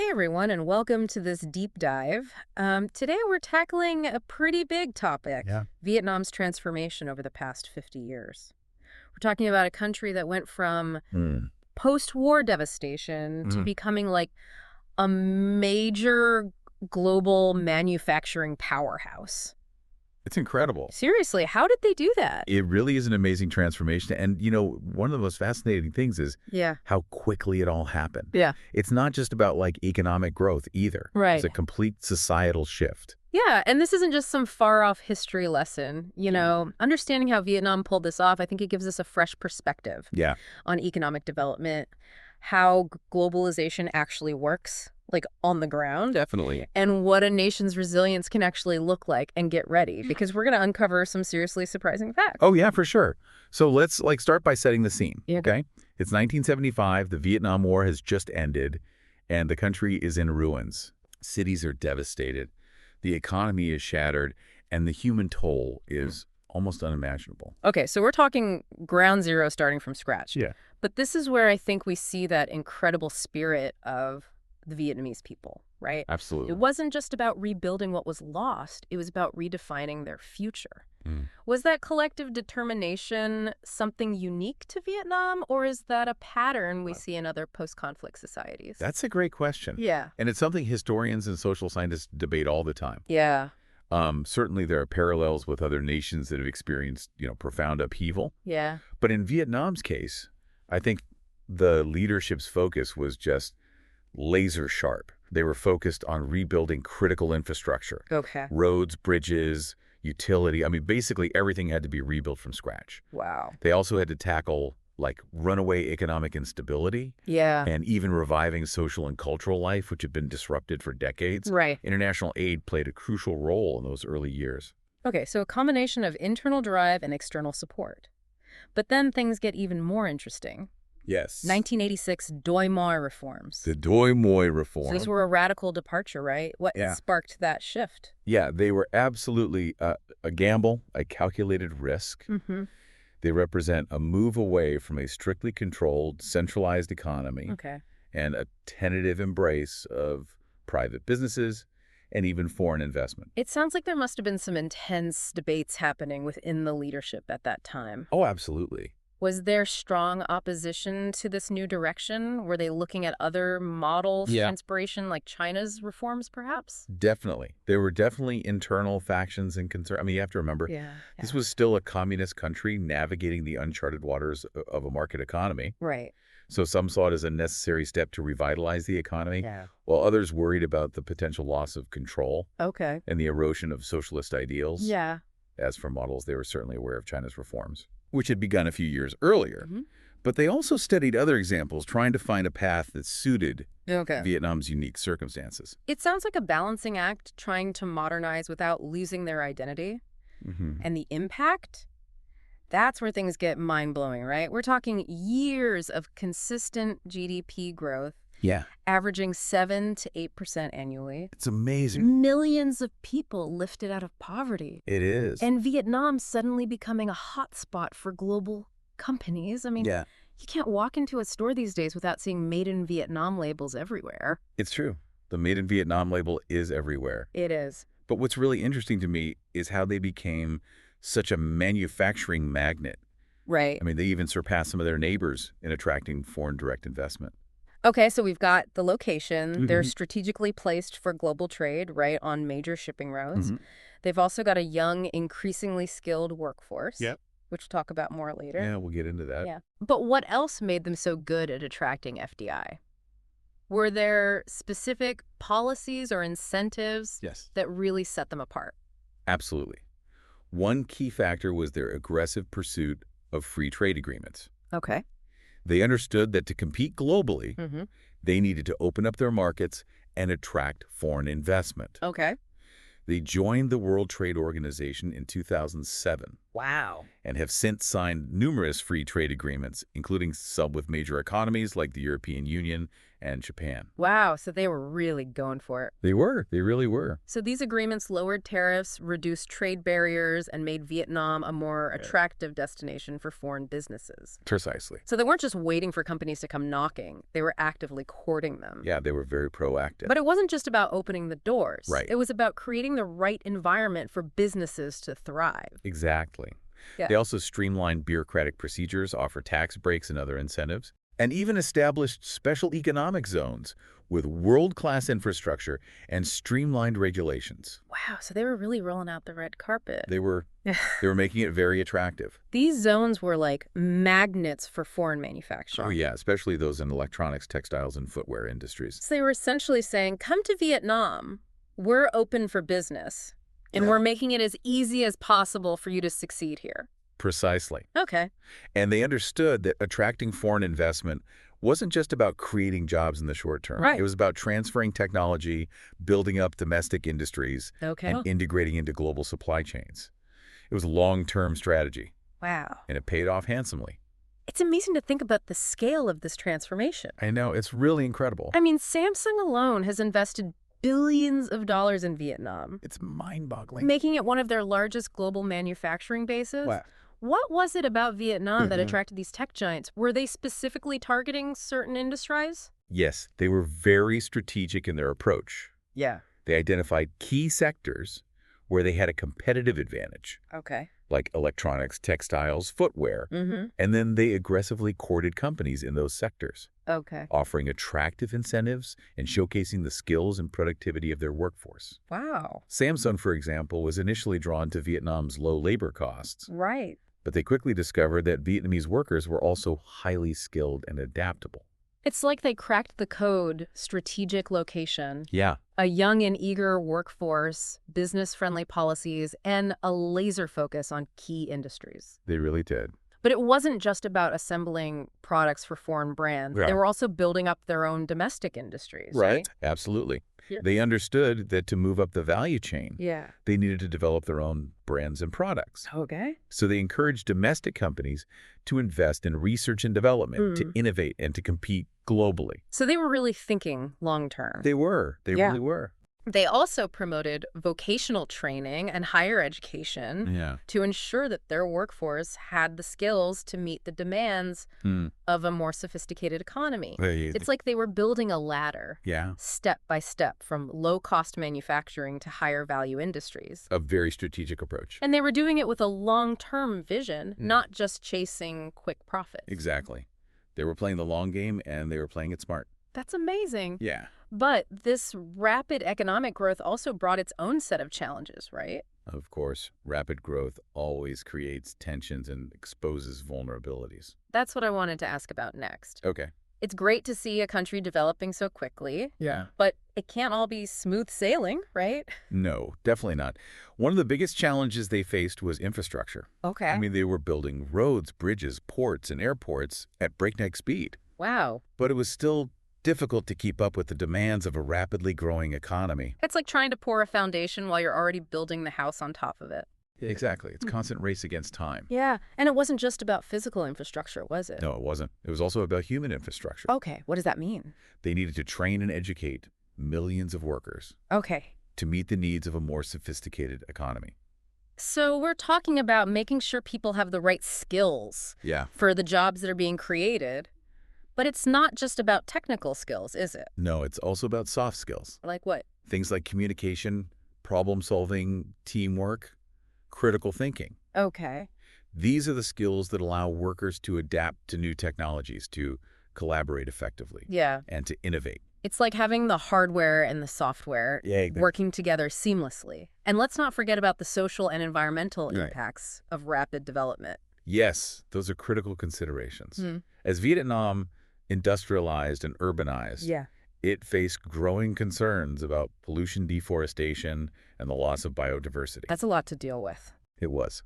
everyone, and welcome to this deep dive. Today we're tackling a pretty big topic, Yeah. Vietnam's transformation over the past 50 years. We're talking about a country that went from Mm. post-war devastation to Mhm. becoming like a major global manufacturing powerhouse. It's incredible. Seriously, how did they do that? It really is an amazing transformation. And, one of the most fascinating things is Yeah. how quickly it all happened. Yeah. It's not just about, economic growth either. Right. It's a complete societal shift. Yeah, and this isn't just some far-off history lesson. Understanding how Vietnam pulled this off, I think it gives us a fresh perspective Yeah. on economic development, how globalization actually works, like on the ground, Definitely. and what a nation's resilience can actually look like and get ready, because we're going to uncover some seriously surprising facts. Oh, yeah, for sure. So let's, start by setting the scene, Yeah. okay? It's 1975. The Vietnam War has just ended, and the country is in ruins. Cities are devastated. The economy is shattered, and the human toll is almost unimaginable. Okay, so we're talking ground zero starting from scratch. Yeah. But this is where I think we see that incredible spirit of the Vietnamese people, right? Absolutely. It wasn't just about rebuilding what was lost. It was about redefining their future. Was that collective determination something unique to Vietnam, or is that a pattern we see in other post-conflict societies? That's a great question. Yeah. And it's something historians and social scientists debate all the time. Yeah. Certainly there are parallels with other nations that have experienced, profound upheaval. Yeah. But in Vietnam's case, I think the leadership's focus was just laser sharp. They were focused on rebuilding critical infrastructure. Okay. Roads, bridges, utility. I mean, basically everything had to be rebuilt from scratch. Wow. They also had to tackle, runaway economic instability. Yeah. And even reviving social and cultural life, which had been disrupted for decades. Right. International aid played a crucial role in those early years. Okay, so a combination of internal drive and external support. But then things get even more interesting. Yes. 1986 Doi Moi reforms. The Doi Moi reform. So these were a radical departure, right? What sparked that shift? Yeah, they were absolutely a gamble, a calculated risk. Mm-hmm. They represent a move away from a strictly controlled, centralized economy and a tentative embrace of private businesses and even foreign investment. It sounds like there must have been some intense debates happening within the leadership at that time. Oh, absolutely. Was there strong opposition to this new direction? Were they looking at other models for inspiration, like China's reforms, perhaps? Definitely. There were definitely internal factions and concerns. I mean, you have to remember, this was still a communist country navigating the uncharted waters of a market economy. Right. So some saw it as a necessary step to revitalize the economy, while others worried about the potential loss of control and the erosion of socialist ideals. Yeah. As for models, they were certainly aware of China's reforms, which had begun a few years earlier. But they also studied other examples, trying to find a path that suited Vietnam's unique circumstances. It sounds like a balancing act, trying to modernize without losing their identity. And the impact? That's where things get mind-blowing, right? We're talking years of consistent GDP growth. Yeah. Averaging 7 to 8% annually. It's amazing. Millions of people lifted out of poverty. It is. And Vietnam suddenly becoming a hotspot for global companies. I mean, you can't walk into a store these days without seeing Made in Vietnam labels everywhere. It's true. The Made in Vietnam label is everywhere. It is. But what's really interesting to me is how they became such a manufacturing magnet. Right. I mean, they even surpassed some of their neighbors in attracting foreign direct investment. Okay, so we've got the location. They're strategically placed for global trade, right, on major shipping routes. They've also got a young, increasingly skilled workforce, which we'll talk about more later. Yeah, we'll get into that. Yeah. But what else made them so good at attracting FDI? Were there specific policies or incentives that really set them apart? Absolutely. One key factor was their aggressive pursuit of free trade agreements. Okay. They understood that to compete globally, they needed to open up their markets and attract foreign investment. Okay. They joined the World Trade Organization in 2007. Wow. and have since signed numerous free trade agreements, including some with major economies like the European Union and Japan. Wow, so they were really going for it. They were. They really were. So these agreements lowered tariffs, reduced trade barriers, and made Vietnam a more attractive destination for foreign businesses. Precisely. So they weren't just waiting for companies to come knocking. They were actively courting them. Yeah, they were very proactive. But it wasn't just about opening the doors. Right. It was about creating the right environment for businesses to thrive. Exactly. Yeah. They also streamlined bureaucratic procedures, offered tax breaks and other incentives, and even established special economic zones with world-class infrastructure and streamlined regulations. Wow, so they were really rolling out the red carpet. They were making it very attractive. These zones were like magnets for foreign manufacturing. Oh yeah, especially those in electronics, textiles, and footwear industries. So they were essentially saying, come to Vietnam. We're open for business, and we're making it as easy as possible for you to succeed here. Precisely. Okay. And they understood that attracting foreign investment wasn't just about creating jobs in the short term. Right. It was about transferring technology, building up domestic industries, Okay. and integrating into global supply chains. It was a long-term strategy, Wow. and it paid off handsomely. It's amazing to think about the scale of this transformation. I know, it's really incredible. I mean, Samsung alone has invested billions of dollars in Vietnam, It's mind-boggling. making it one of their largest global manufacturing bases. Wow. What was it about Vietnam that attracted these tech giants? Were they specifically targeting certain industries? Yes, they were very strategic in their approach. Yeah. They identified key sectors where they had a competitive advantage, Okay. like electronics, textiles, footwear, Mm-hmm. and then they aggressively courted companies in those sectors, Okay. offering attractive incentives and showcasing the skills and productivity of their workforce. Wow. Samsung, for example, was initially drawn to Vietnam's low labor costs, Right. but they quickly discovered that Vietnamese workers were also highly skilled and adaptable. It's like they cracked the code: strategic location, Yeah, a young and eager workforce, business-friendly policies, and a laser focus on key industries. they really did. But it wasn't just about assembling products for foreign brands. Yeah. They were also building up their own domestic industries, right? Absolutely. Yeah. They understood that to move up the value chain, Yeah. they needed to develop their own brands and products. Okay. So they encouraged domestic companies to invest in research and development, to innovate, and to compete globally. So they were really thinking long-term. They were. They Yeah. really were. They also promoted vocational training and higher education Yeah. to ensure that their workforce had the skills to meet the demands of a more sophisticated economy. It's like they were building a ladder, Yeah. step by step, from low-cost manufacturing to higher-value industries. A very strategic approach. And they were doing it with a long-term vision, not just chasing quick profits. Exactly. They were playing the long game, and they were playing it smart. That's amazing. Yeah. But this rapid economic growth also brought its own set of challenges, right? Of course, rapid growth always creates tensions and exposes vulnerabilities. That's what I wanted to ask about next. Okay. It's great to see a country developing so quickly, Yeah. but it can't all be smooth sailing, right? No, definitely not. One of the biggest challenges they faced was infrastructure. Okay. I mean, they were building roads, bridges, ports, and airports at breakneck speed. Wow. But it was still difficult to keep up with the demands of a rapidly growing economy. It's like trying to pour a foundation while you're already building the house on top of it. Exactly. It's a constant race against time. Yeah, and it wasn't just about physical infrastructure, was it? No, it wasn't. It was also about human infrastructure. Okay, what does that mean? They needed to train and educate millions of workers Okay. to meet the needs of a more sophisticated economy. So we're talking about making sure people have the right skills Yeah. for the jobs that are being created. But it's not just about technical skills, is it? No, it's also about soft skills. Like what? Things like communication, problem solving, teamwork, critical thinking. Okay. These are the skills that allow workers to adapt to new technologies, to collaborate effectively, Yeah. and to innovate. It's like having the hardware and the software Exactly. working together seamlessly. And let's not forget about the social and environmental Right. impacts of rapid development. Yes, those are critical considerations. Hmm. As Vietnam industrialized and urbanized, Yeah. it faced growing concerns about pollution, deforestation, and the loss of biodiversity. That's a lot to deal with. It was.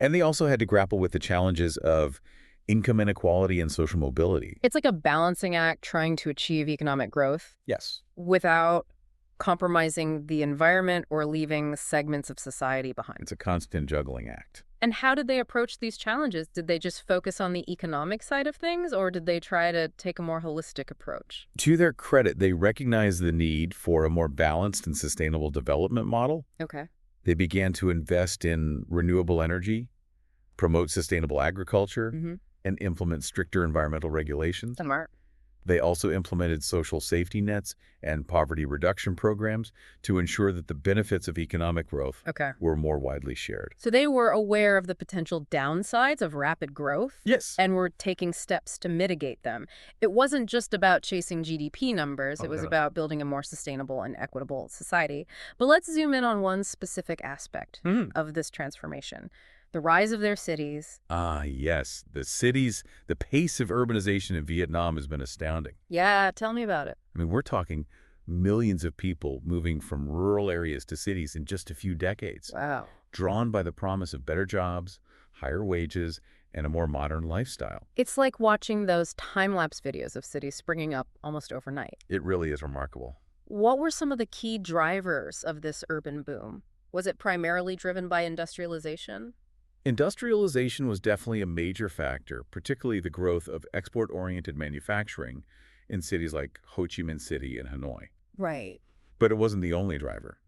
And they also had to grapple with the challenges of income inequality and social mobility. It's like a balancing act trying to achieve economic growth Yes. without compromising the environment or leaving segments of society behind. It's a constant juggling act. And how did they approach these challenges? Did they just focus on the economic side of things, or did they try to take a more holistic approach? To their credit, they recognized the need for a more balanced and sustainable development model. Okay. They began to invest in renewable energy, promote sustainable agriculture, and implement stricter environmental regulations. Smart. They also implemented social safety nets and poverty reduction programs to ensure that the benefits of economic growth were more widely shared. So they were aware of the potential downsides of rapid growth? Yes. And were taking steps to mitigate them. It wasn't just about chasing GDP numbers. It was about building a more sustainable and equitable society. But let's zoom in on one specific aspect of this transformation. The rise of their cities. Yes. The cities, the pace of urbanization in Vietnam has been astounding. Yeah, tell me about it. I mean, we're talking millions of people moving from rural areas to cities in just a few decades. Wow. Drawn by the promise of better jobs, higher wages, and a more modern lifestyle. It's like watching those time-lapse videos of cities springing up almost overnight. It really is remarkable. What were some of the key drivers of this urban boom? Was it primarily driven by industrialization? Industrialization was definitely a major factor, particularly the growth of export-oriented manufacturing in cities like Ho Chi Minh City and Hanoi. Right. But it wasn't the only driver.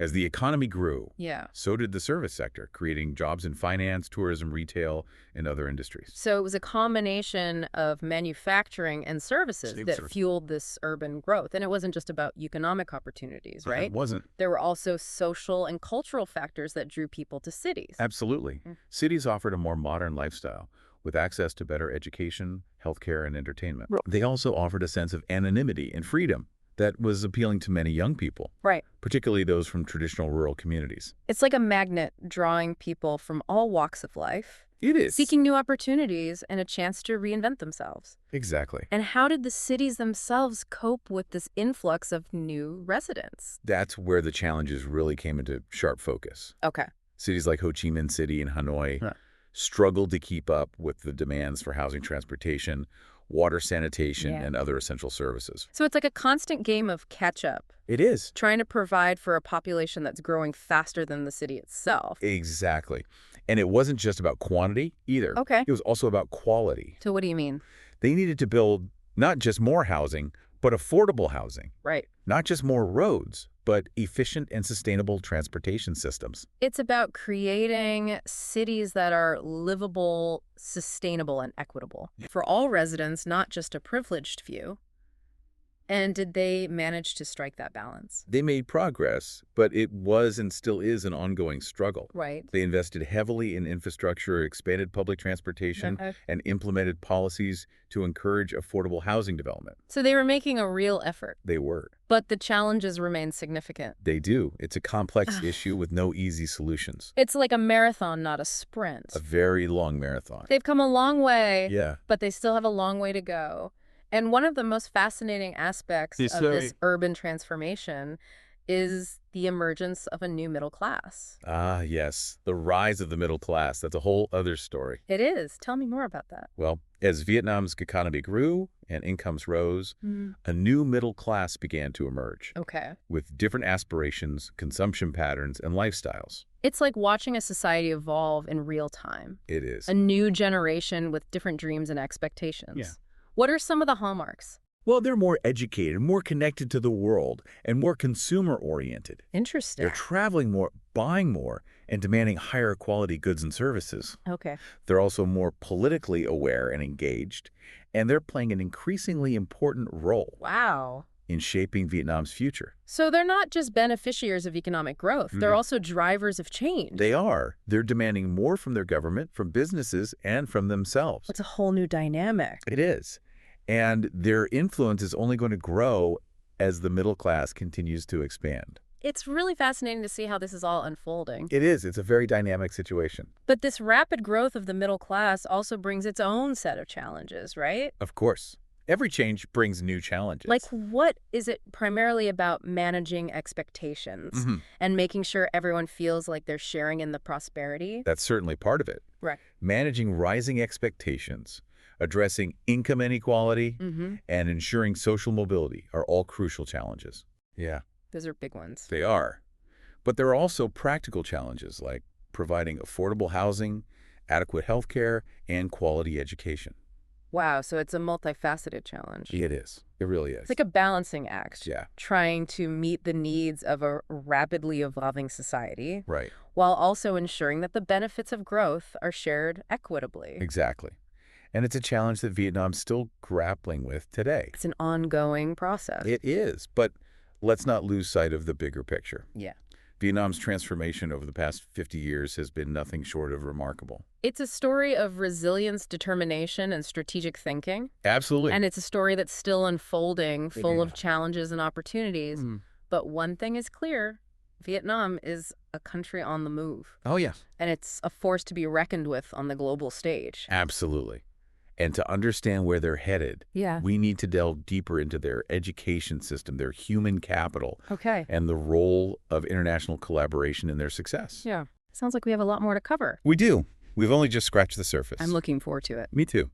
As the economy grew, so did the service sector, creating jobs in finance, tourism, retail, and other industries. So it was a combination of manufacturing and services that fueled this urban growth. And it wasn't just about economic opportunities, right? It wasn't. There were also social and cultural factors that drew people to cities. Absolutely. Cities offered a more modern lifestyle with access to better education, healthcare, and entertainment. They also offered a sense of anonymity and freedom that was appealing to many young people, particularly those from traditional rural communities. It's like a magnet drawing people from all walks of life. It is. Seeking new opportunities and a chance to reinvent themselves. Exactly. And how did the cities themselves cope with this influx of new residents? That's where the challenges really came into sharp focus. Okay. Cities like Ho Chi Minh City and Hanoi struggled to keep up with the demands for housing, transportation, water, sanitation, and other essential services. So it's like a constant game of catch-up. It is. Trying to provide for a population that's growing faster than the city itself. Exactly. And it wasn't just about quantity either. Okay. It was also about quality. So what do you mean? They needed to build not just more housing, but affordable housing. Right. Not just more roads, but efficient and sustainable transportation systems. It's about creating cities that are livable, sustainable, and equitable for all residents, not just a privileged few. And did they manage to strike that balance? They made progress, but it was and still is an ongoing struggle. Right. They invested heavily in infrastructure, expanded public transportation, and implemented policies to encourage affordable housing development. So they were making a real effort. They were. But the challenges remain significant. They do. It's a complex issue with no easy solutions. It's like a marathon, not a sprint. A very long marathon. They've come a long way, but they still have a long way to go. And one of the most fascinating aspects of this urban transformation is the emergence of a new middle class. Ah, yes. The rise of the middle class. That's a whole other story. It is. Tell me more about that. Well, as Vietnam's economy grew and incomes rose, a new middle class began to emerge. Okay. With different aspirations, consumption patterns, and lifestyles. It's like watching a society evolve in real time. It is. A new generation with different dreams and expectations. Yeah. What are some of the hallmarks? Well, they're more educated, more connected to the world, and more consumer-oriented. Interesting. They're traveling more, buying more, and demanding higher quality goods and services. Okay. They're also more politically aware and engaged, and they're playing an increasingly important role. Wow. In shaping Vietnam's future. So they're not just beneficiaries of economic growth. They're also drivers of change. They are. They're demanding more from their government, from businesses, and from themselves. It's a whole new dynamic. It is. And their influence is only going to grow as the middle class continues to expand. It's really fascinating to see how this is all unfolding. It is. It's a very dynamic situation. But this rapid growth of the middle class also brings its own set of challenges, right? Of course. Every change brings new challenges. Like, what is it primarily about managing expectations and making sure everyone feels like they're sharing in the prosperity? That's certainly part of it. Right. Managing rising expectations, addressing income inequality, and ensuring social mobility are all crucial challenges. Yeah. Those are big ones. They are. But there are also practical challenges like providing affordable housing, adequate health care, and quality education. Wow, so it's a multifaceted challenge. It is. It really is. It's like a balancing act. Yeah. Trying to meet the needs of a rapidly evolving society Right. while also ensuring that the benefits of growth are shared equitably. Exactly. And it's a challenge that Vietnam's still grappling with today. It's an ongoing process. It is, but let's not lose sight of the bigger picture. Yeah. Vietnam's transformation over the past 50 years has been nothing short of remarkable. It's a story of resilience, determination, and strategic thinking. Absolutely. And it's a story that's still unfolding, full of challenges and opportunities. But one thing is clear. Vietnam is a country on the move. Oh, yeah. And it's a force to be reckoned with on the global stage. Absolutely. And to understand where they're headed, we need to delve deeper into their education system, their human capital, and the role of international collaboration in their success. Yeah. Sounds like we have a lot more to cover. We do. We've only just scratched the surface. I'm looking forward to it. Me too.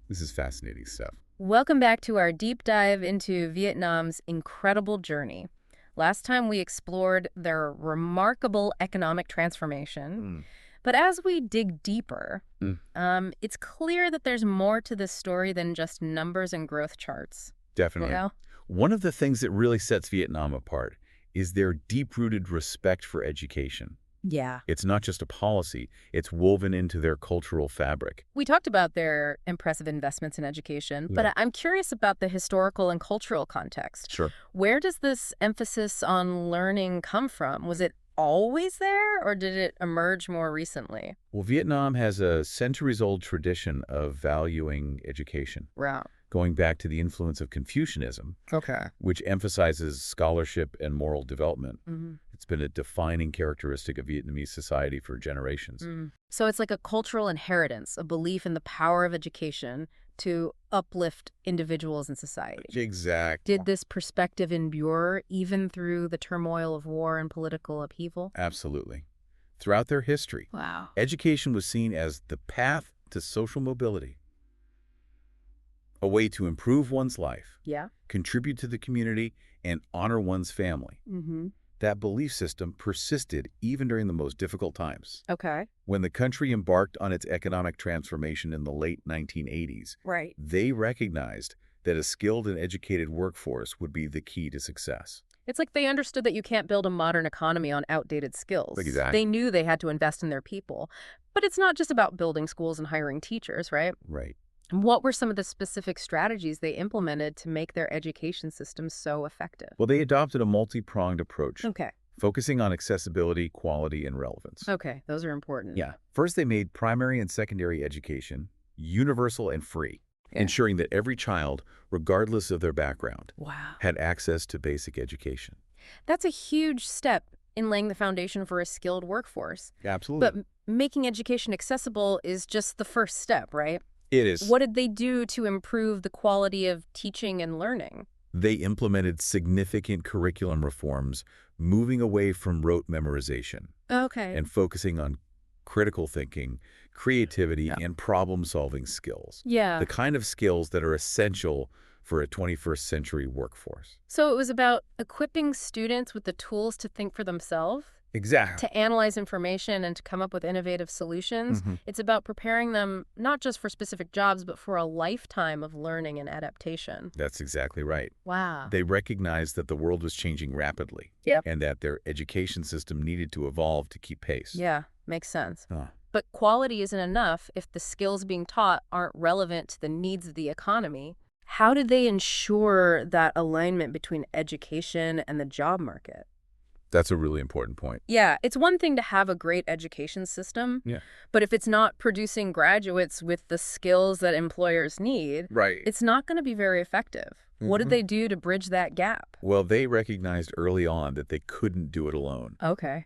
This is fascinating stuff. Welcome back to our deep dive into Vietnam's incredible journey. Last time we explored their remarkable economic transformation. But as we dig deeper, it's clear that there's more to this story than just numbers and growth charts. Definitely. You know? One of the things that really sets Vietnam apart is their deep-rooted respect for education. Yeah. It's not just a policy, it's woven into their cultural fabric. We talked about their impressive investments in education, but I'm curious about the historical and cultural context. Sure. Where does this emphasis on learning come from? Was it always there, or did it emerge more recently? Well, Vietnam has a centuries-old tradition of valuing education, Wow. going back to the influence of Confucianism, which emphasizes scholarship and moral development. It's been a defining characteristic of Vietnamese society for generations. So it's like a cultural inheritance, a belief in the power of education to uplift individuals in society. Exactly. Did this perspective endure even through the turmoil of war and political upheaval? Absolutely. Throughout their history, Wow. education was seen as the path to social mobility, a way to improve one's life, contribute to the community, and honor one's family. That belief system persisted even during the most difficult times. When the country embarked on its economic transformation in the late 1980s, they recognized that a skilled and educated workforce would be the key to success. It's like they understood that you can't build a modern economy on outdated skills. Exactly. They knew they had to invest in their people. But it's not just about building schools and hiring teachers, right? Right. And what were some of the specific strategies they implemented to make their education system so effective? Well, they adopted a multi-pronged approach, Okay. focusing on accessibility, quality, and relevance. Okay, those are important. Yeah. First, they made primary and secondary education universal and free, ensuring that every child, regardless of their background, had access to basic education. That's a huge step in laying the foundation for a skilled workforce. Absolutely. But making education accessible is just the first step, right? It is. What did they do to improve the quality of teaching and learning? They implemented significant curriculum reforms, moving away from rote memorization and focusing on critical thinking, creativity, and problem-solving skills. The kind of skills that are essential for a 21st century workforce. So it was about equipping students with the tools to think for themselves? Exactly. To analyze information and to come up with innovative solutions. It's about preparing them not just for specific jobs, but for a lifetime of learning and adaptation. That's exactly right. Wow. They recognized that the world was changing rapidly and that their education system needed to evolve to keep pace. Yeah, makes sense. But quality isn't enough if the skills being taught aren't relevant to the needs of the economy. How did they ensure that alignment between education and the job market? That's a really important point. Yeah, it's one thing to have a great education system, but if it's not producing graduates with the skills that employers need, it's not going to be very effective. What did they do to bridge that gap? Well, they recognized early on that they couldn't do it alone.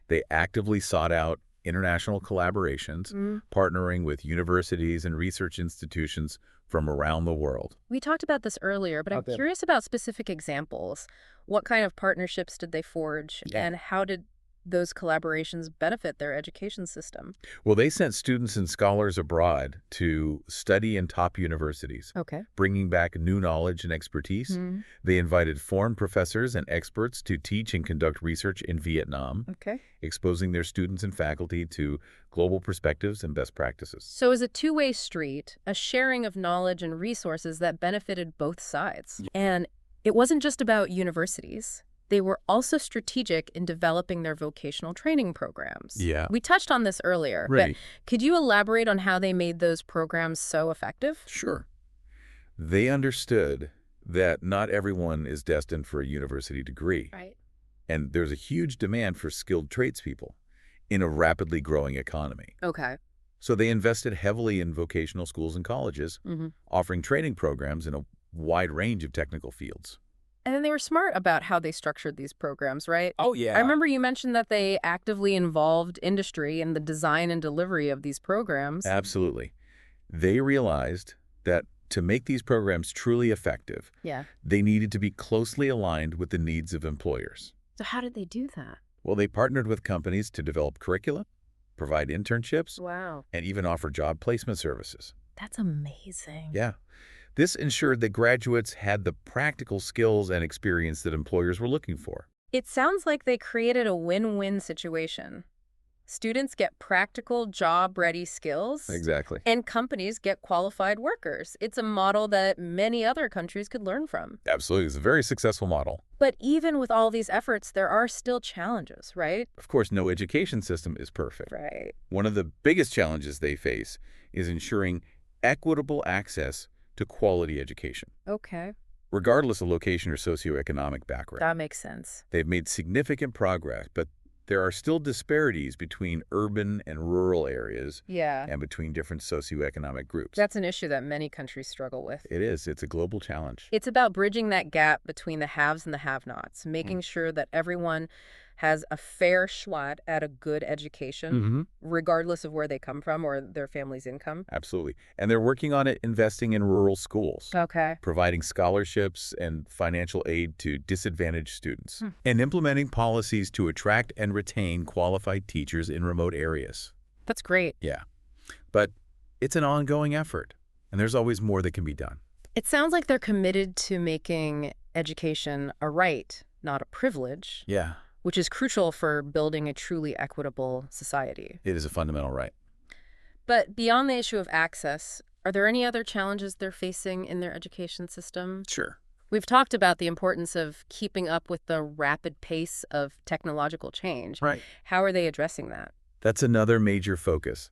They actively sought out international collaborations, partnering with universities and research institutions from around the world. We talked about this earlier, but I'm curious about specific examples. What kind of partnerships did they forge, and how did those collaborations benefit their education system? Well, they sent students and scholars abroad to study in top universities, Okay. bringing back new knowledge and expertise. Hmm. They invited foreign professors and experts to teach and conduct research in Vietnam, Okay. exposing their students and faculty to global perspectives and best practices. So it was a two-way street, a sharing of knowledge and resources that benefited both sides. And it wasn't just about universities. They were also strategic in developing their vocational training programs. Yeah. We touched on this earlier, Right. but could you elaborate on how they made those programs so effective? Sure. They understood that not everyone is destined for a university degree, Right. and there's a huge demand for skilled tradespeople in a rapidly growing economy. Okay. So they invested heavily in vocational schools and colleges, Hmm. offering training programs in a wide range of technical fields. And then they were smart about how they structured these programs, right? Oh, yeah. I remember you mentioned that they actively involved industry in the design and delivery of these programs. Absolutely. They realized that to make these programs truly effective, Yeah. they needed to be closely aligned with the needs of employers. So how did they do that? Well, they partnered with companies to develop curricula, provide internships, Wow. and even offer job placement services. That's amazing. Yeah. This ensured that graduates had the practical skills and experience that employers were looking for. It sounds like they created a win-win situation. Students get practical, job-ready skills, Exactly. and companies get qualified workers. It's a model that many other countries could learn from. Absolutely. It's a very successful model. But even with all these efforts, there are still challenges, right? Of course, no education system is perfect. Right. One of the biggest challenges they face is ensuring equitable access to quality education, Okay. regardless of location or socioeconomic background. That makes sense. They've made significant progress, but there are still disparities between urban and rural areas Yeah. and between different socioeconomic groups. That's an issue that many countries struggle with. It is. It's a global challenge. It's about bridging that gap between the haves and the have-nots, making sure that everyone has a fair shot at a good education, regardless of where they come from or their family's income. Absolutely. And they're working on it, investing in rural schools, Okay. providing scholarships and financial aid to disadvantaged students, and implementing policies to attract and retain qualified teachers in remote areas. That's great. Yeah. But it's an ongoing effort, and there's always more that can be done. It sounds like they're committed to making education a right, not a privilege, Yeah. which is crucial for building a truly equitable society. It is a fundamental right. But beyond the issue of access, are there any other challenges they're facing in their education system? Sure. We've talked about the importance of keeping up with the rapid pace of technological change. Right. How are they addressing that? That's another major focus.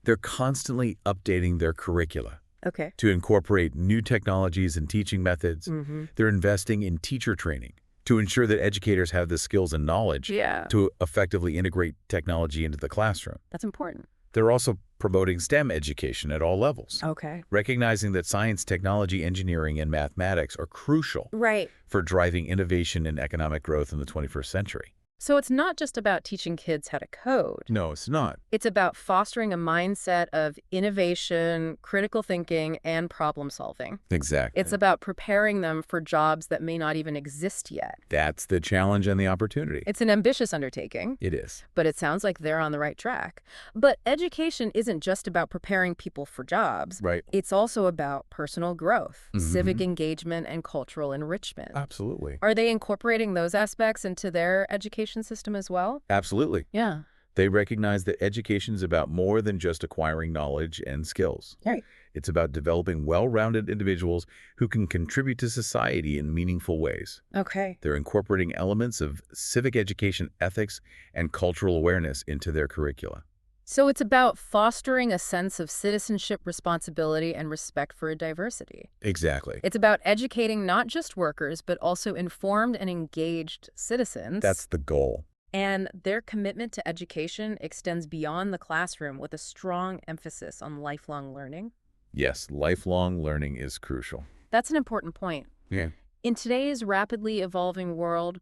They're constantly updating their curricula Okay. to incorporate new technologies and teaching methods. They're investing in teacher training to ensure that educators have the skills and knowledge Yeah. to effectively integrate technology into the classroom. That's important. They're also promoting STEM education at all levels, Okay. recognizing that science, technology, engineering, and mathematics are crucial Right. for driving innovation and economic growth in the 21st century. So it's not just about teaching kids how to code. No, it's not. It's about fostering a mindset of innovation, critical thinking, and problem solving. Exactly. It's about preparing them for jobs that may not even exist yet. That's the challenge and the opportunity. It's an ambitious undertaking, It is. but it sounds like they're on the right track. But education isn't just about preparing people for jobs. Right. It's also about personal growth, civic engagement, and cultural enrichment. Absolutely. Are they incorporating those aspects into their education system as well? Absolutely. Yeah. They recognize that education is about more than just acquiring knowledge and skills. Right. It's about developing well-rounded individuals who can contribute to society in meaningful ways. Okay. They're incorporating elements of civic education ethics and cultural awareness into their curricula. So it's about fostering a sense of citizenship responsibility and respect for diversity. Exactly. It's about educating not just workers, but also informed and engaged citizens. That's the goal. And their commitment to education extends beyond the classroom with a strong emphasis on lifelong learning. Yes, lifelong learning is crucial. That's an important point. Yeah. In today's rapidly evolving world,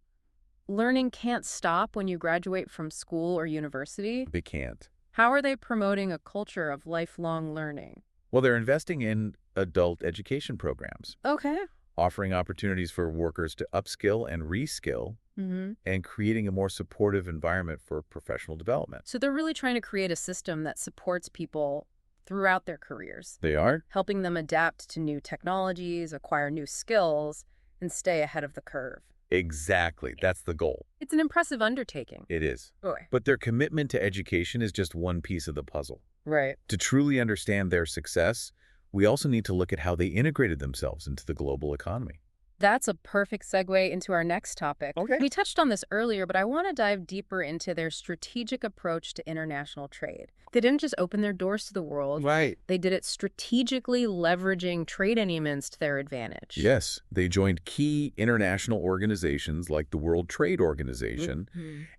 learning can't stop when you graduate from school or university. They can't. How are they promoting a culture of lifelong learning? Well, they're investing in adult education programs, Okay. offering opportunities for workers to upskill and reskill and creating a more supportive environment for professional development. So they're really trying to create a system that supports people throughout their careers, They are? helping them adapt to new technologies, acquire new skills, and stay ahead of the curve. Exactly. That's the goal. It's an impressive undertaking. It is. Boy. But their commitment to education is just one piece of the puzzle. Right. To truly understand their success, we also need to look at how they integrated themselves into the global economy. That's a perfect segue into our next topic. Okay. We touched on this earlier, but I want to dive deeper into their strategic approach to international trade. They didn't just open their doors to the world. Right. They did it strategically, leveraging trade unions to their advantage. Yes, they joined key international organizations like the World Trade Organization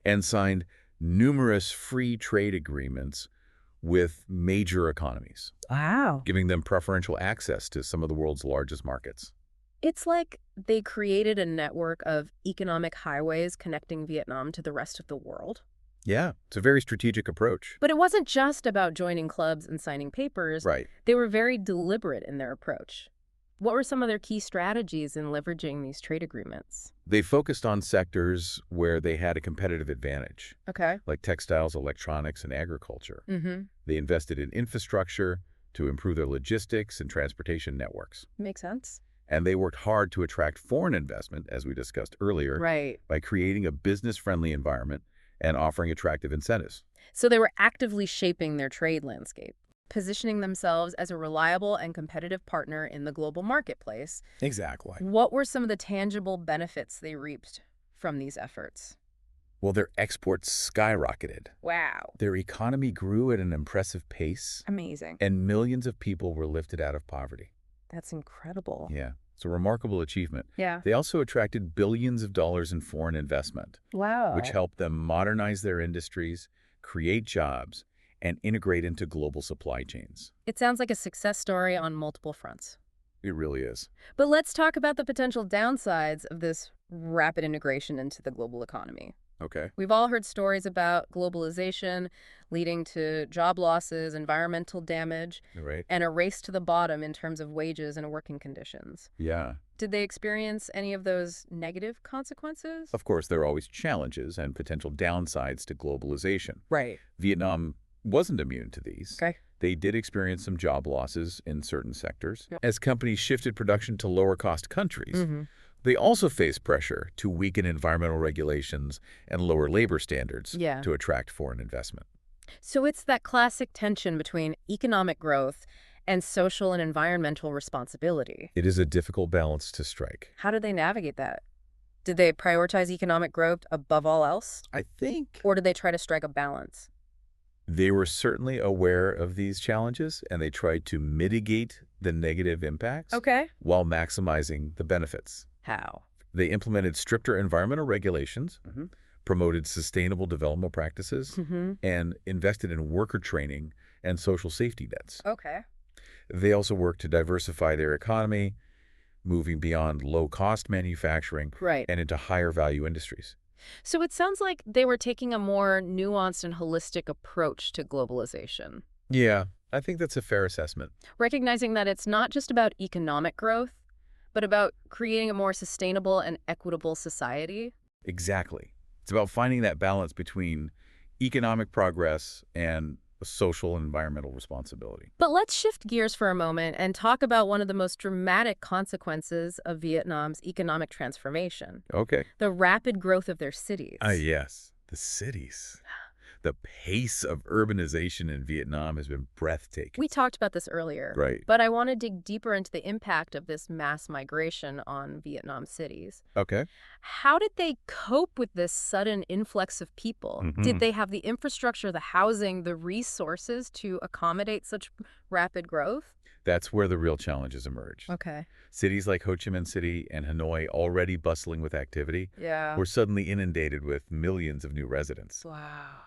and signed numerous free trade agreements with major economies, Wow. giving them preferential access to some of the world's largest markets. It's like they created a network of economic highways connecting Vietnam to the rest of the world. Yeah, it's a very strategic approach. But it wasn't just about joining clubs and signing papers. Right. They were very deliberate in their approach. What were some of their key strategies in leveraging these trade agreements? They focused on sectors where they had a competitive advantage, Okay. like textiles, electronics, and agriculture. Mm-hmm. They invested in infrastructure to improve their logistics and transportation networks. Makes sense. And they worked hard to attract foreign investment, as we discussed earlier, Right. by creating a business-friendly environment and offering attractive incentives. So they were actively shaping their trade landscape, positioning themselves as a reliable and competitive partner in the global marketplace. Exactly. What were some of the tangible benefits they reaped from these efforts? Well, their exports skyrocketed. Wow. Their economy grew at an impressive pace, Amazing. and millions of people were lifted out of poverty. That's incredible. Yeah, it's a remarkable achievement. Yeah. They also attracted billions of dollars in foreign investment, Wow. which helped them modernize their industries, create jobs, and integrate into global supply chains. It sounds like a success story on multiple fronts. It really is. But let's talk about the potential downsides of this rapid integration into the global economy. Okay. We've all heard stories about globalization leading to job losses, environmental damage, Right. and a race to the bottom in terms of wages and working conditions. Yeah. Did they experience any of those negative consequences? Of course, there are always challenges and potential downsides to globalization. Right. Vietnam wasn't immune to these. Okay. They did experience some job losses in certain sectors Yep. as companies shifted production to lower-cost countries. Mm-hmm. They also faced pressure to weaken environmental regulations and lower labor standards Yeah. to attract foreign investment. So it's that classic tension between economic growth and social and environmental responsibility. It is a difficult balance to strike. How did they navigate that? Did they prioritize economic growth above all else? I think Or did they try to strike a balance? they were certainly aware of these challenges, and they tried to mitigate the negative impacts Okay. while maximizing the benefits. How? They implemented stricter environmental regulations, promoted sustainable development practices, Mm-hmm. and invested in worker training and social safety nets. Okay. They also worked to diversify their economy, moving beyond low-cost manufacturing Right. and into higher-value industries. So it sounds like they were taking a more nuanced and holistic approach to globalization, Yeah, I think that's a fair assessment. recognizing that it's not just about economic growth, but about creating a more sustainable and equitable society. Exactly. It's about finding that balance between economic progress and social and environmental responsibility. But let's shift gears for a moment and talk about one of the most dramatic consequences of Vietnam's economic transformation, Okay. the rapid growth of their cities. Yes, the cities. The pace of urbanization in Vietnam has been breathtaking. We talked about this earlier. Right. But I want to dig deeper into the impact of this mass migration on Vietnam cities. Okay. How did they cope with this sudden influx of people? Did they have the infrastructure, the housing, the resources to accommodate such rapid growth? That's where the real challenges emerge. Okay. Cities like Ho Chi Minh City and Hanoi, already bustling with activity, Yeah. were suddenly inundated with millions of new residents. Wow.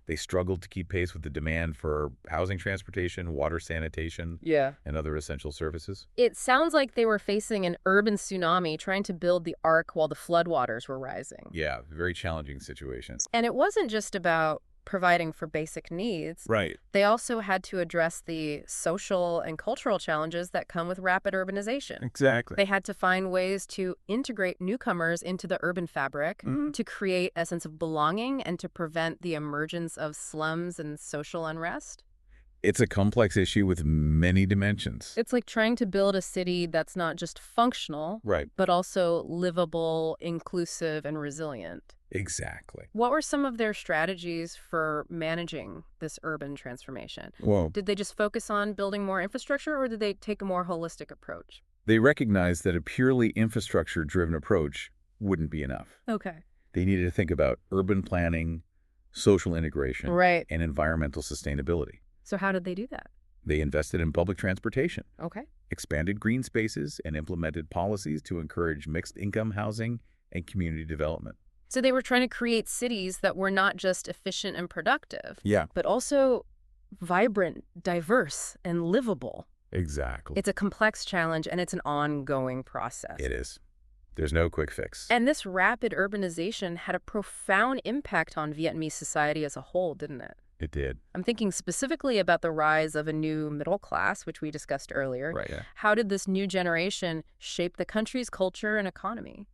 They struggled to keep pace with the demand for housing, transportation, water, sanitation, Yeah. and other essential services. It sounds like they were facing an urban tsunami trying to build the ark while the floodwaters were rising. Yeah, very challenging situation. And it wasn't just about providing for basic needs, Right. they also had to address the social and cultural challenges that come with rapid urbanization. Exactly. They had to find ways to integrate newcomers into the urban fabric, to create a sense of belonging, and to prevent the emergence of slums and social unrest. It's a complex issue with many dimensions. It's like trying to build a city that's not just functional, Right. but also livable, inclusive, and resilient. Exactly. What were some of their strategies for managing this urban transformation? Well, Did they just focus on building more infrastructure, or did they take a more holistic approach? they recognized that a purely infrastructure-driven approach wouldn't be enough. Okay. They needed to think about urban planning, social integration, Right. and environmental sustainability. So how did they do that? They invested in public transportation, Okay. expanded green spaces, and implemented policies to encourage mixed-income housing and community development. So they were trying to create cities that were not just efficient and productive, Yeah, but also vibrant, diverse, and livable. exactly. It's a complex challenge, and it's an ongoing process. It is. There's no quick fix. And this rapid urbanization had a profound impact on Vietnamese society as a whole, didn't it? It did. I'm thinking specifically about the rise of a new middle class, which we discussed earlier. Right, yeah. How did this new generation shape the country's culture and economy?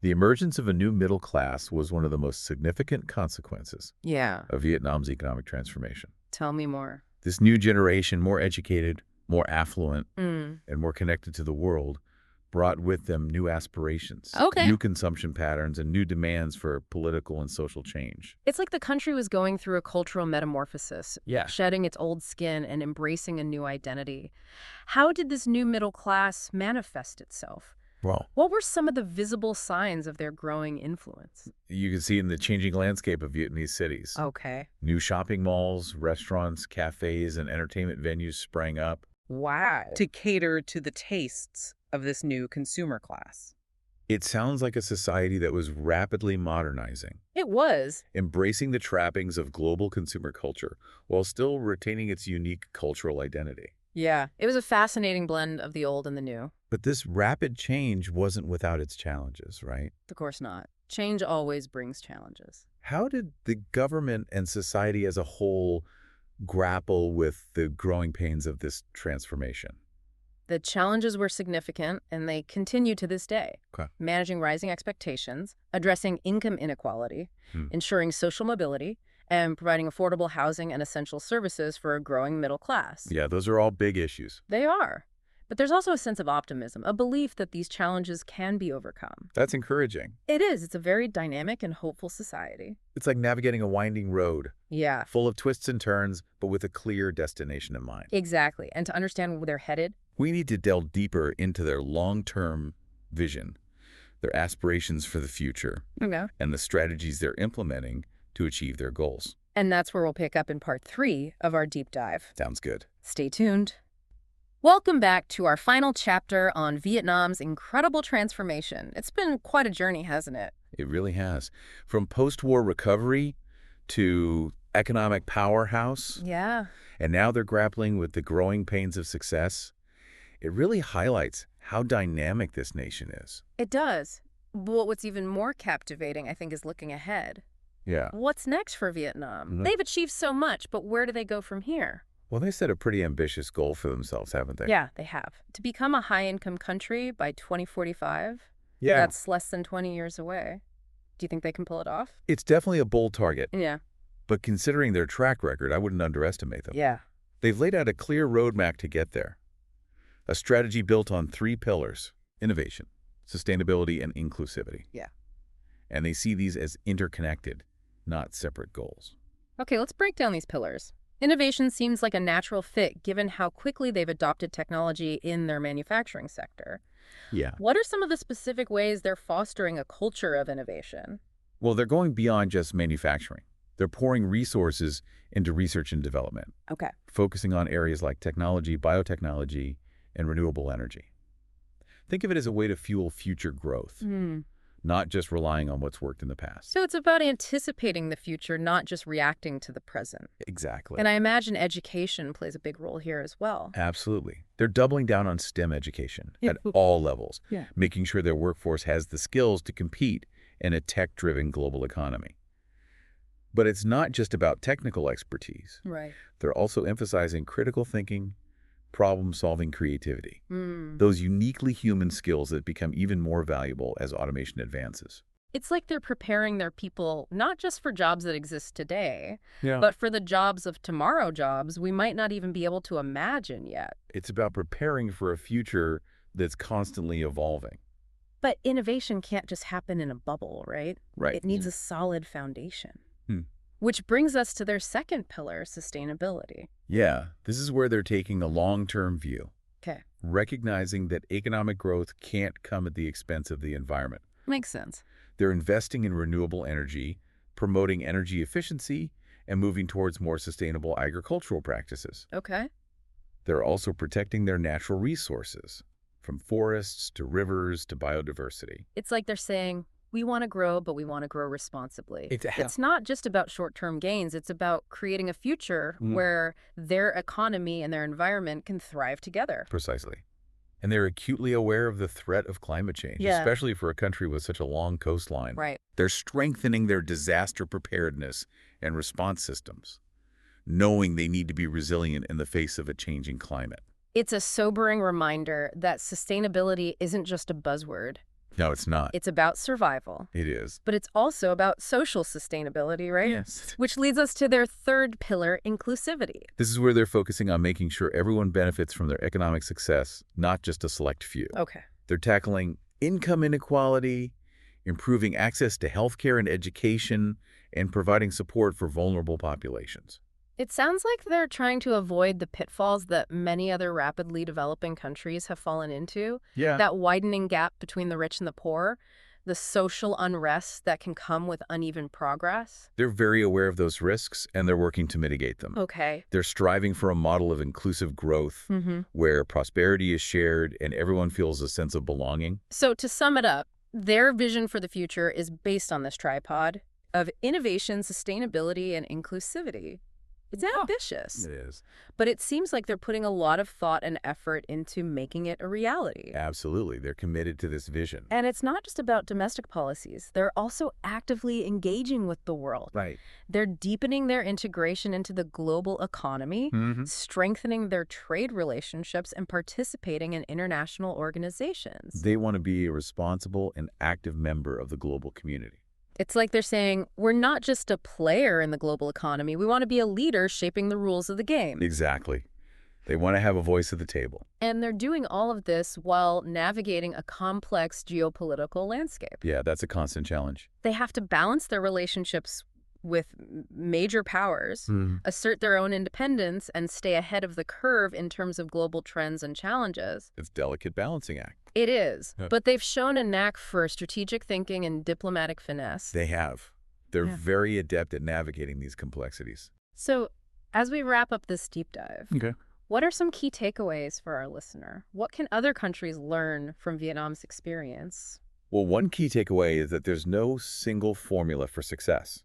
The emergence of a new middle class was one of the most significant consequences Yeah. of Vietnam's economic transformation. Tell me more. This new generation, more educated, more affluent, Mm. and more connected to the world, brought with them new aspirations, Okay. new consumption patterns, and new demands for political and social change. It's like the country was going through a cultural metamorphosis, Yeah. shedding its old skin and embracing a new identity. How did this new middle class manifest itself? Well, What were some of the visible signs of their growing influence? you can see in the changing landscape of Vietnamese cities. Okay. New shopping malls, restaurants, cafes, and entertainment venues sprang up. Wow. to cater to the tastes of this new consumer class. It sounds like a society that was rapidly modernizing, It was. embracing the trappings of global consumer culture while still retaining its unique cultural identity. Yeah. It was a fascinating blend of the old and the new. But this rapid change wasn't without its challenges, right? Of course not. Change always brings challenges. How did the government and society as a whole grapple with the growing pains of this transformation? The challenges were significant, and they continue to this day. Okay. Managing rising expectations, addressing income inequality, ensuring social mobility, and providing affordable housing and essential services for a growing middle class. Yeah, those are all big issues. They are. But there's also a sense of optimism, a belief that these challenges can be overcome. That's encouraging. It is. It's a very dynamic and hopeful society. It's like navigating a winding road, Yeah, full of twists and turns, but with a clear destination in mind. exactly. And to understand where they're headed, We need to delve deeper into their long-term vision, their aspirations for the future, and the strategies they're implementing to achieve their goals. And that's where we'll pick up in part 3 of our deep dive. Sounds good. Stay tuned. Welcome back to our final chapter on Vietnam's incredible transformation. It's been quite a journey, hasn't it? It really has. From post-war recovery to economic powerhouse, Yeah. and now they're grappling with the growing pains of success. It really highlights how dynamic this nation is. It does. But what's even more captivating, I think, is looking ahead. Yeah. What's next for Vietnam? Mhm. They've achieved so much, but where do they go from here? Well, they set a pretty ambitious goal for themselves, haven't they? Yeah, they have. To become a high-income country by 2045, Yeah. that's less than 20 years away. Do you think they can pull it off? It's definitely a bold target, Yeah. but considering their track record, I wouldn't underestimate them. Yeah. They've laid out a clear roadmap to get there. A strategy built on 3 pillars: innovation, sustainability, and inclusivity. Yeah. And they see these as interconnected, not separate goals. Okay, let's break down these pillars. Innovation seems like a natural fit given how quickly they've adopted technology in their manufacturing sector. Yeah. What are some of the specific ways they're fostering a culture of innovation? Well, they're going beyond just manufacturing. They're pouring resources into research and development, Okay. focusing on areas like technology, biotechnology, and renewable energy. Think of it as a way to fuel future growth, not just relying on what's worked in the past. So it's about anticipating the future, not just reacting to the present. Exactly. And I imagine education plays a big role here as well. Absolutely. They're doubling down on STEM education Yeah. at all levels, Yeah. making sure their workforce has the skills to compete in a tech-driven global economy. But it's not just about technical expertise. Right. They're also emphasizing critical thinking, problem-solving creativity. Those uniquely human skills that become even more valuable as automation advances. It's like they're preparing their people not just for jobs that exist today, Yeah. but for the jobs of tomorrow, jobs we might not even be able to imagine yet. It's about preparing for a future that's constantly evolving. But innovation can't just happen in a bubble, right? Right. It needs a solid foundation. Hmm. Which brings us to their second pillar, sustainability. Yeah, this is where they're taking a long-term view, Okay. recognizing that economic growth can't come at the expense of the environment. Makes sense. They're investing in renewable energy, promoting energy efficiency, and moving towards more sustainable agricultural practices. Okay. They're also protecting their natural resources, from forests to rivers to biodiversity. It's like they're saying, we want to grow, but we want to grow responsibly. It's- It's not just about short-term gains. It's about creating a future where their economy and their environment can thrive together. Precisely. And they're acutely aware of the threat of climate change, Yeah. especially for a country with such a long coastline. Right. They're strengthening their disaster preparedness and response systems, knowing they need to be resilient in the face of a changing climate. It's a sobering reminder that sustainability isn't just a buzzword. No, it's not. It's about survival. It is. But it's also about social sustainability, right? Yes. Which leads us to their third pillar, inclusivity. This is where they're focusing on making sure everyone benefits from their economic success, not just a select few. Okay. They're tackling income inequality, improving access to healthcare and education, and providing support for vulnerable populations. It sounds like they're trying to avoid the pitfalls that many other rapidly developing countries have fallen into. Yeah. That widening gap between the rich and the poor, the social unrest that can come with uneven progress. They're very aware of those risks, and they're working to mitigate them. Okay. They're striving for a model of inclusive growth where prosperity is shared and everyone feels a sense of belonging. So to sum it up, their vision for the future is based on this tripod of innovation, sustainability, and inclusivity. It's ambitious, It is. but it seems like they're putting a lot of thought and effort into making it a reality. Absolutely. They're committed to this vision. And it's not just about domestic policies. They're also actively engaging with the world. Right. They're deepening their integration into the global economy, strengthening their trade relationships, and participating in international organizations. They want to be a responsible and active member of the global community. It's like they're saying, we're not just a player in the global economy. We want to be a leader shaping the rules of the game. Exactly. They want to have a voice at the table. And they're doing all of this while navigating a complex geopolitical landscape. Yeah, that's a constant challenge. They have to balance their relationships with major powers, assert their own independence, and stay ahead of the curve in terms of global trends and challenges. It's a delicate balancing act. It is, Yeah. but they've shown a knack for strategic thinking and diplomatic finesse. They have. They're very adept at navigating these complexities. So, as we wrap up this deep dive, Okay. what are some key takeaways for our listener? What can other countries learn from Vietnam's experience? Well, one key takeaway is that there's no single formula for success.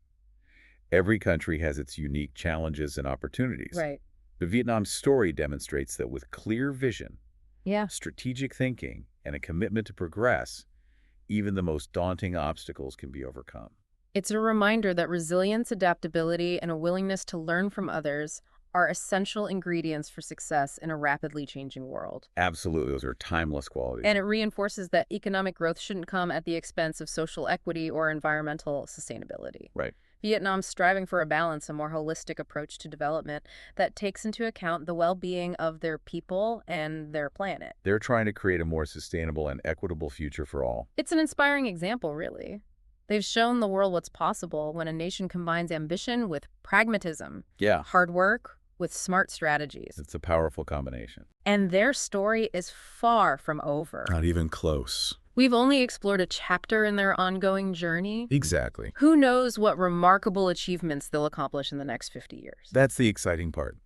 Every country has its unique challenges and opportunities. Right. But Vietnam's story demonstrates that with clear vision, Yeah. strategic thinking, and a commitment to progress, even the most daunting obstacles can be overcome. It's a reminder that resilience, adaptability, and a willingness to learn from others are essential ingredients for success in a rapidly changing world. Absolutely, those are timeless qualities. And it reinforces that economic growth shouldn't come at the expense of social equity or environmental sustainability. Right. Vietnam's striving for a balance, a more holistic approach to development that takes into account the well-being of their people and their planet. They're trying to create a more sustainable and equitable future for all. It's an inspiring example, really. They've shown the world what's possible when a nation combines ambition with pragmatism, Yeah. hard work with smart strategies. It's a powerful combination. And their story is far from over. Not even close. We've only explored a chapter in their ongoing journey. Exactly. Who knows what remarkable achievements they'll accomplish in the next 50 years. That's the exciting part.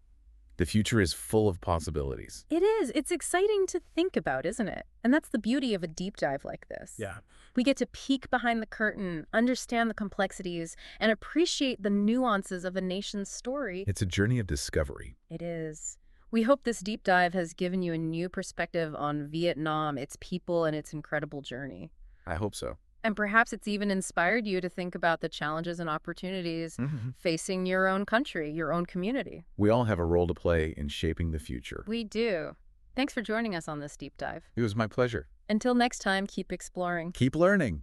The future is full of possibilities. It is. It's exciting to think about, isn't it? And that's the beauty of a deep dive like this. Yeah. We get to peek behind the curtain, understand the complexities, and appreciate the nuances of a nation's story. It's a journey of discovery. It is. We hope this deep dive has given you a new perspective on Vietnam, its people, and its incredible journey. I hope so. And perhaps it's even inspired you to think about the challenges and opportunities facing your own country, your own community. We all have a role to play in shaping the future. We do. Thanks for joining us on this deep dive. It was my pleasure. Until next time, keep exploring. Keep learning.